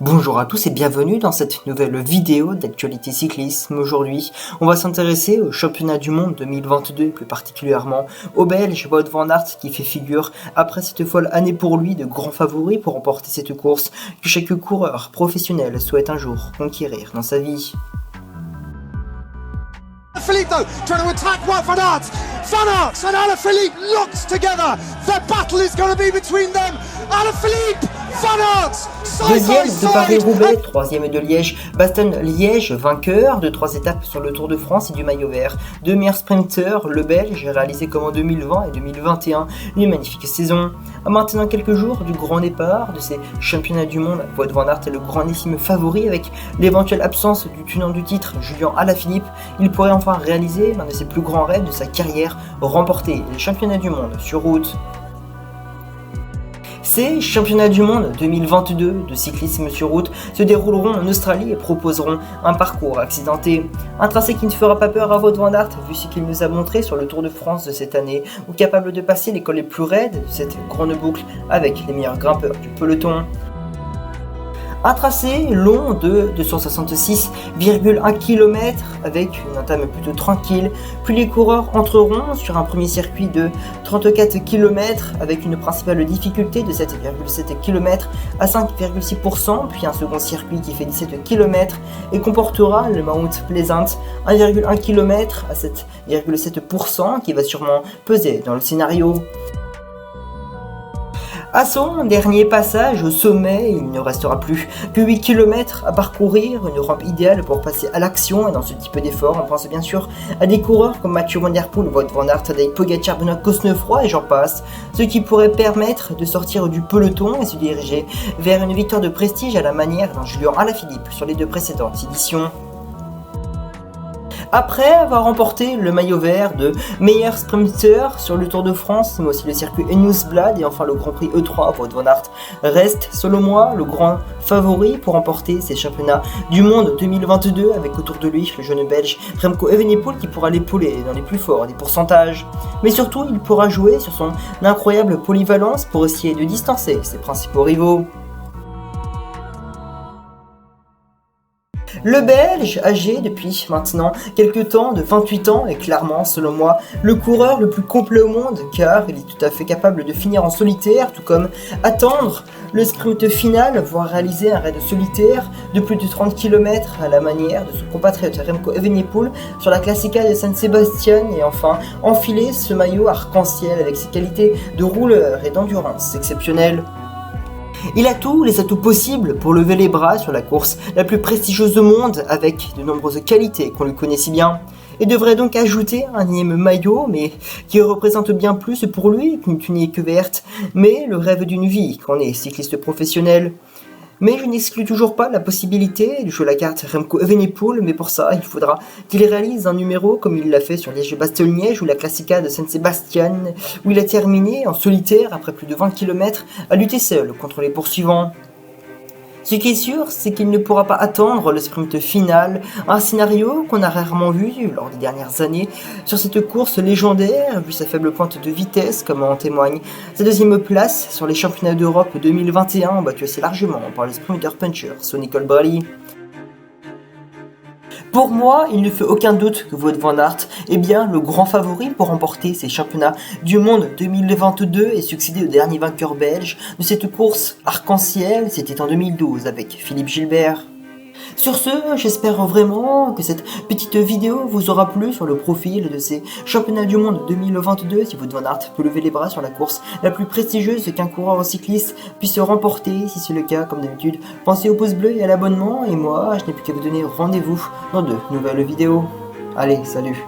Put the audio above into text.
Bonjour à tous et bienvenue dans cette nouvelle vidéo d'actualité cyclisme. Aujourd'hui, on va s'intéresser au championnat du monde 2022, plus particulièrement au Belge Wout van Aert qui fait figure, après cette folle année pour lui, de grand favori pour remporter cette course que chaque coureur professionnel souhaite un jour conquérir dans sa vie. Philippe trying to attack Wout van Aert. Van Aert and Alaphilippe locked together. The battle is going to be between them. Alaphilippe, Van Aert. Deuxième de Paris-Roubaix, troisième de Liège, Bastogne-Liège, vainqueur de 3 étapes sur le Tour de France et du maillot vert. Deux meilleurs sprinteurs, le Belge, réalisé comme en 2020 et 2021, une magnifique saison. À maintenant quelques jours du grand départ de ces championnats du monde, Wout van Aert est le grandissime favori avec l'éventuelle absence du tenant du titre, Julian Alaphilippe. Il pourrait enfin réaliser l'un de ses plus grands rêves de sa carrière, remporter les championnats du monde sur route. Ces championnats du monde 2022 de cyclisme sur route se dérouleront en Australie et proposeront un parcours accidenté. Un tracé qui ne fera pas peur à Wout van Aert vu ce qu'il nous a montré sur le Tour de France de cette année, ou capable de passer les cols les plus raides de cette grande boucle avec les meilleurs grimpeurs du peloton. Un tracé long de 266,1 km avec une entame plutôt tranquille, puis les coureurs entreront sur un premier circuit de 34 km avec une principale difficulté de 7,7 km à 5,6%, puis un second circuit qui fait 17 km et comportera le Mount Pleasant, 1,1 km à 7,7% qui va sûrement peser dans le scénario. À son dernier passage au sommet, il ne restera plus que 8 km à parcourir, une rampe idéale pour passer à l'action, et dans ce type d'effort, on pense bien sûr à des coureurs comme Mathieu Van Der Poel, Wout van Aert, Tadej Pogačar, Benoît Cosnefroy et j'en passe, ce qui pourrait permettre de sortir du peloton et se diriger vers une victoire de prestige à la manière d'un Julian Alaphilippe sur les deux précédentes éditions. Après avoir remporté le maillot vert de meilleur sprinter sur le Tour de France, mais aussi le circuit Nieuwsblad et enfin le Grand Prix E3, Wout van Aert reste, selon moi, le grand favori pour remporter ces championnats du monde 2022 avec autour de lui le jeune Belge Remco Evenepoel qui pourra l'épauler dans les plus forts des pourcentages. Mais surtout, il pourra jouer sur son incroyable polyvalence pour essayer de distancer ses principaux rivaux. Le Belge, âgé depuis maintenant quelques temps, de 28 ans, est clairement, selon moi, le coureur le plus complet au monde, car il est tout à fait capable de finir en solitaire, tout comme attendre le sprint final, voire réaliser un raid solitaire de plus de 30 km à la manière de son compatriote Remco Evenepoel sur la Classica de San Sebastian, et enfin enfiler ce maillot arc-en-ciel avec ses qualités de rouleur et d'endurance exceptionnelles. Il a tous les atouts possibles pour lever les bras sur la course la plus prestigieuse au monde avec de nombreuses qualités qu'on lui connaît si bien, et devrait donc ajouter un énième maillot mais qui représente bien plus pour lui qu'une tunique verte, mais le rêve d'une vie quand on est cycliste professionnel. Mais je n'exclus toujours pas la possibilité de jouer la carte Remco Evenepoel, mais pour ça, il faudra qu'il réalise un numéro comme il l'a fait sur Liège-Bastogne-Liège ou la Classica de San Sebastian, où il a terminé en solitaire après plus de 20 km à lutter seul contre les poursuivants. Ce qui est sûr, c'est qu'il ne pourra pas attendre le sprint final, un scénario qu'on a rarement vu lors des dernières années sur cette course légendaire, vu sa faible pointe de vitesse, comme en témoigne sa deuxième place sur les championnats d'Europe 2021, battue assez largement par le sprinter puncher Sonny Colbrelli. Pour moi, il ne fait aucun doute que Wout van Aert est bien le grand favori pour remporter ces championnats du monde 2022 et succéder au dernier vainqueur belge de cette course arc-en-ciel, c'était en 2012 avec Philippe Gilbert. Sur ce, j'espère vraiment que cette petite vidéo vous aura plu sur le profil de ces championnats du monde 2022. Si Wout van Aert peut lever les bras sur la course la plus prestigieuse qu'un coureur cycliste puisse remporter, si c'est le cas, comme d'habitude, pensez au pouce bleu et à l'abonnement. Et moi, je n'ai plus qu'à vous donner rendez-vous dans de nouvelles vidéos. Allez, salut!